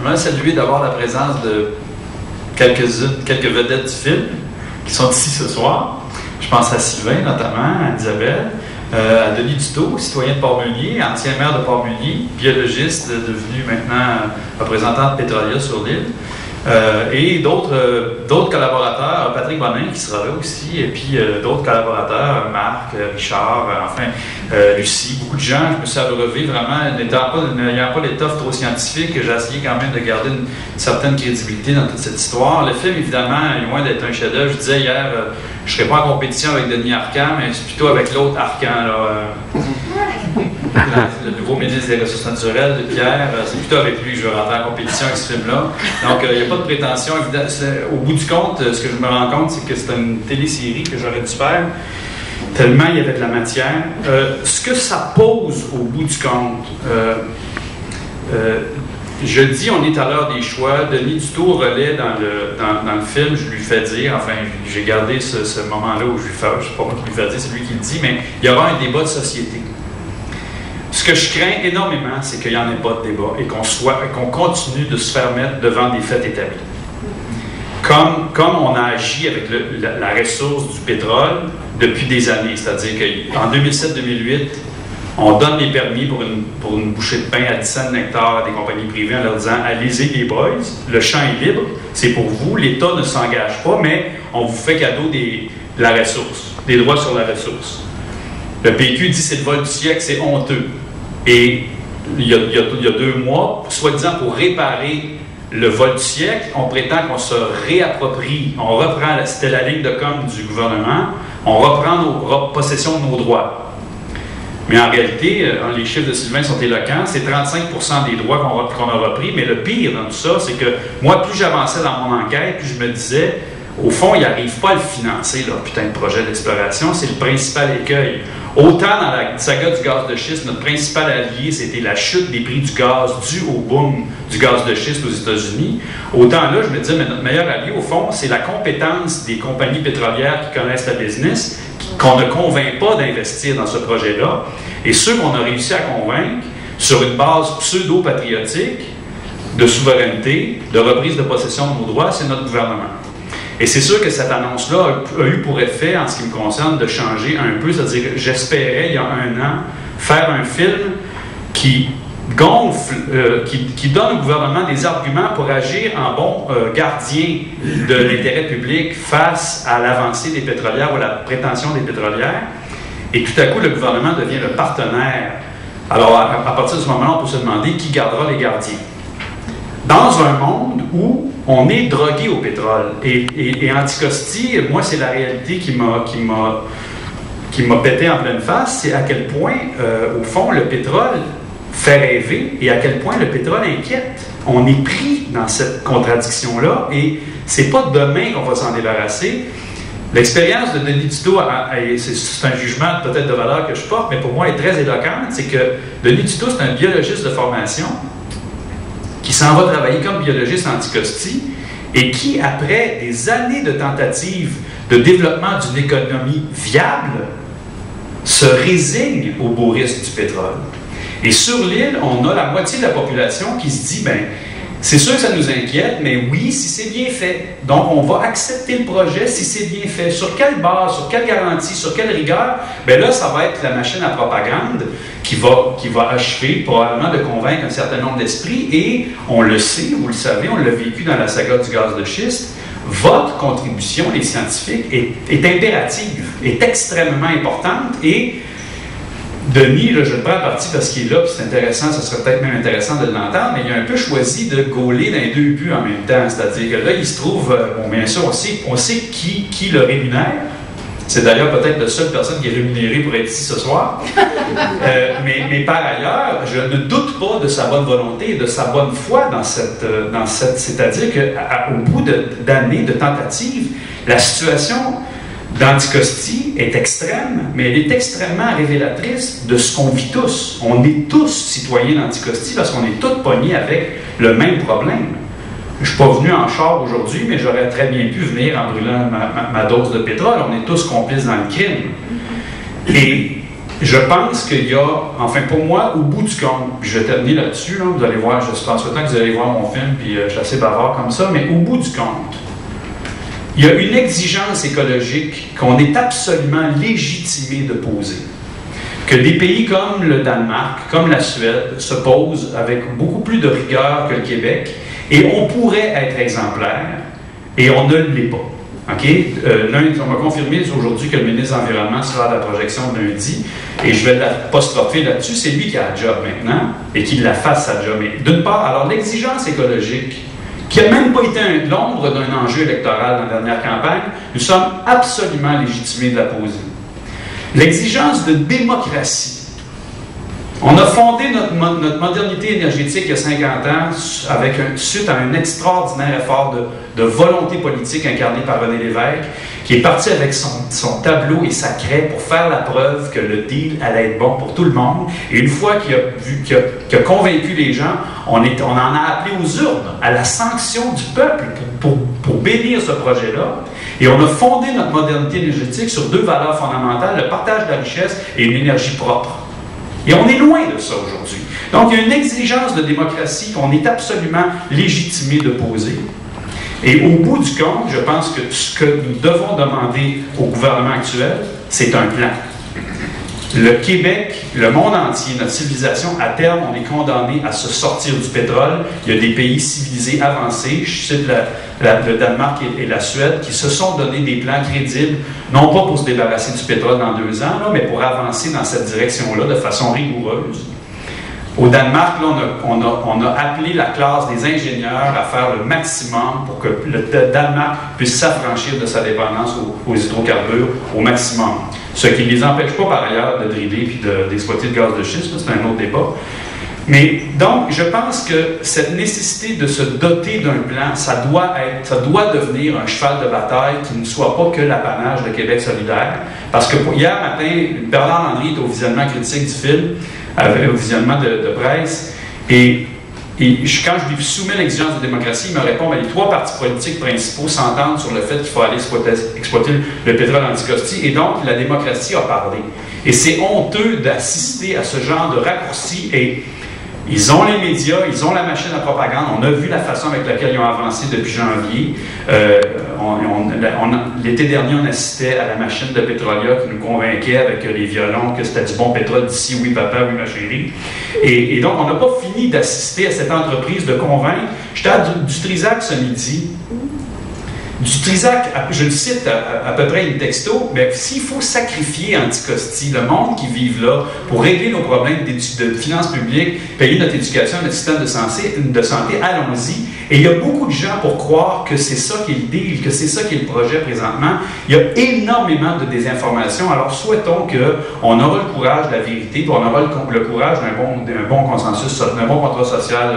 J'aimerais saluer d'abord la présence de quelques vedettes du film qui sont ici ce soir. Je pense à Sylvain notamment, à Isabelle, à Denis Dutot, citoyen de Port-Meunier, ancien maire de Port-Meunier, biologiste devenu maintenant représentant de Pétrolia sur l'île. Et d'autres collaborateurs, Patrick Bonin qui sera là aussi, et puis d'autres collaborateurs, Marc, Richard, enfin Lucie, beaucoup de gens. Je me suis abreuvé vraiment, n'ayant pas l'étoffe trop scientifique, j'ai essayé quand même de garder une certaine crédibilité dans toute cette histoire. Le film, évidemment, est loin d'être un chef-d'œuvre. Je disais hier, je ne serais pas en compétition avec Denis Arcand, mais c'est plutôt avec l'autre Arcand, là. Le nouveau ministre des Ressources naturelles, de Pierre, c'est plutôt avec lui que je veux rentrer en compétition avec ce film-là. Donc, il n'y a pas de prétention. Au bout du compte, ce que je me rends compte, c'est que c'est une télésérie que j'aurais dû faire, tellement il y avait de la matière. Ce que ça pose au bout du compte, je dis, on est à l'heure des choix. Denis Dutot relaie dans le film, je lui fais dire, enfin, j'ai gardé ce moment-là où je lui fais, je ne sais pas moi qui lui fais dire, c'est lui qui le dit, mais il y aura un débat de société. Ce que je crains énormément, c'est qu'il n'y en ait pas de débat et qu'on continue de se faire mettre devant des faits établis. Comme on a agi avec la ressource du pétrole depuis des années, c'est-à-dire qu'en 2007-2008, on donne les permis pour une bouchée de pain à 10 cents de nectar à des compagnies privées en leur disant « Allez-y les boys, le champ est libre, c'est pour vous, l'État ne s'engage pas, mais on vous fait cadeau de la ressource, des droits sur la ressource. » Le PQ dit c'est le vol du siècle, c'est honteux. Et il y a 2 mois, soi-disant pour réparer le vol du siècle, on prétend qu'on se réapproprie, on reprend, c'était la ligne de com du gouvernement, on reprend possession de nos droits. Mais en réalité, les chiffres de Sylvain sont éloquents, c'est 35% des droits qu'on a repris, mais le pire dans tout ça, c'est que moi, plus j'avançais dans mon enquête, plus je me disais, au fond, ils n'arrivent pas à le financer, leur putain de projet d'exploration, c'est le principal écueil. Autant dans la saga du gaz de schiste, notre principal allié, c'était la chute des prix du gaz due au boom du gaz de schiste aux États-Unis. Autant là, je me disais, mais notre meilleur allié, au fond, c'est la compétence des compagnies pétrolières qui connaissent la business, qu'on ne convainc pas d'investir dans ce projet-là. Et ceux qu'on a réussi à convaincre, sur une base pseudo-patriotique, de souveraineté, de reprise de possession de nos droits, c'est notre gouvernement. Et c'est sûr que cette annonce-là a eu pour effet, en ce qui me concerne, de changer un peu. C'est-à-dire que j'espérais, il y a 1 an, faire un film qui gonfle, qui donne au gouvernement des arguments pour agir en bon gardien de l'intérêt public face à l'avancée des pétrolières ou à la prétention des pétrolières. Et tout à coup, le gouvernement devient le partenaire. Alors, à partir de ce moment-là, on peut se demander qui gardera les gardiens. Dans un monde où on est drogué au pétrole. Et Anticosti, moi, c'est la réalité qui m'a pété en pleine face, c'est à quel point, au fond, le pétrole fait rêver et à quel point le pétrole inquiète. On est pris dans cette contradiction-là et c'est pas demain qu'on va s'en débarrasser. L'expérience de Denis Dutot, c'est un jugement peut-être de valeur que je porte, mais pour moi, est très éloquente. C'est que Denis Dutot, c'est un biologiste de formation qui s'en va travailler comme biologiste en Anticosti et qui, après des années de tentatives de développement d'une économie viable, se résigne au beau risque du pétrole. Et sur l'île, on a la moitié de la population qui se dit, ben, c'est sûr que ça nous inquiète, mais oui, si c'est bien fait. Donc, on va accepter le projet si c'est bien fait. Sur quelle base, sur quelle garantie, sur quelle rigueur? Bien là, ça va être la machine à propagande qui va achever probablement de convaincre un certain nombre d'esprits. Et on le sait, vous le savez, on l'a vécu dans la saga du gaz de schiste, votre contribution, les scientifiques, est impérative, est extrêmement importante. Et Denis, là, je le prends à partie parce qu'il est là, puis c'est intéressant, ça serait peut-être même intéressant de l'entendre, mais il a un peu choisi de gauler dans les 2 buts en même temps. C'est-à-dire que là, il se trouve, bon, bien sûr, on sait qui le rémunère. C'est d'ailleurs peut-être la seule personne qui est rémunérée pour être ici ce soir. Mais par ailleurs, je ne doute pas de sa bonne volonté et de sa bonne foi dans cette c'est-à-dire qu'au bout d'années de tentatives, la situation d'Anticosti est extrême, mais elle est extrêmement révélatrice de ce qu'on vit tous. On est tous citoyens d'Anticosti parce qu'on est tous pognés avec le même problème. Je ne suis pas venu en char aujourd'hui, mais j'aurais très bien pu venir en brûlant ma dose de pétrole. On est tous complices dans le crime. Et je pense qu'il y a, enfin pour moi, au bout du compte, puis je vais terminer là-dessus, là, vous allez voir, je pense que vous allez voir mon film, puis je suis assez bavard comme ça, mais au bout du compte, il y a une exigence écologique qu'on est absolument légitimé de poser. Que des pays comme le Danemark, comme la Suède, se posent avec beaucoup plus de rigueur que le Québec, et on pourrait être exemplaire, et on ne l'est pas. Okay? On m'a confirmé aujourd'hui que le ministre de l'Environnement sera à la projection de lundi, et je vais l'apostropher là-dessus. C'est lui qui a le job maintenant, et qu'il la fasse sa job. Mais d'une part, alors l'exigence écologique, qui n'a même pas été l'ombre d'un enjeu électoral dans la dernière campagne, nous sommes absolument légitimés de la poser. L'exigence de démocratie. On a fondé notre modernité énergétique il y a 50 ans suite à un extraordinaire effort de volonté politique incarné par René Lévesque, qui est parti avec son tableau et sa craie pour faire la preuve que le deal allait être bon pour tout le monde. Et une fois qu'il a convaincu les gens, on en a appelé aux urnes, à la sanction du peuple pour bénir ce projet-là. Et on a fondé notre modernité énergétique sur deux valeurs fondamentales, le partage de la richesse et une énergie propre. Et on est loin de ça aujourd'hui. Donc, il y a une exigence de démocratie qu'on est absolument légitimé de poser. Et au bout du compte, je pense que ce que nous devons demander au gouvernement actuel, c'est un plan. Le Québec, le monde entier, notre civilisation, à terme, on est condamné à se sortir du pétrole. Il y a des pays civilisés avancés, je cite le Danemark et la Suède, qui se sont donné des plans crédibles, non pas pour se débarrasser du pétrole dans 2 ans, là, mais pour avancer dans cette direction-là de façon rigoureuse. Au Danemark, là, on a appelé la classe des ingénieurs à faire le maximum pour que le Danemark puisse s'affranchir de sa dépendance aux hydrocarbures au maximum. Ce qui ne les empêche pas, par ailleurs, de driller et d'exploiter le gaz de schiste, c'est un autre débat. Mais donc, je pense que cette nécessité de se doter d'un plan, ça doit devenir un cheval de bataille qui ne soit pas que l'apanage de Québec solidaire. Parce que hier matin, Bernard Landry est au visionnement critique du film, au visionnement de presse, et quand je lui soumets l'exigence de démocratie, il me répond que les 3 partis politiques principaux s'entendent sur le fait qu'il faut aller exploiter le pétrole anticosti, et donc la démocratie a parlé. Et c'est honteux d'assister à ce genre de raccourci, et ils ont les médias, ils ont la machine à propagande, on a vu la façon avec laquelle ils ont avancé depuis janvier. L'été dernier, on assistait à la machine de Petrolia qui nous convainquait avec les violons que c'était du bon pétrole d'ici, oui papa, oui ma chérie. Et donc, on n'a pas fini d'assister à cette entreprise de convaincre. J'étais à du Trisac ce midi. Du Trisac, je le cite à peu près in texto, mais s'il faut sacrifier Anticosti, le monde qui vit là, pour régler nos problèmes de finances publiques, payer notre éducation, notre système de santé, allons-y. Et il y a beaucoup de gens pour croire que c'est ça qui est le deal, que c'est ça qui est le projet présentement. Il y a énormément de désinformation. Alors souhaitons qu'on aura le courage de la vérité, puis on aura le courage d'un bon consensus, d'un bon contrat social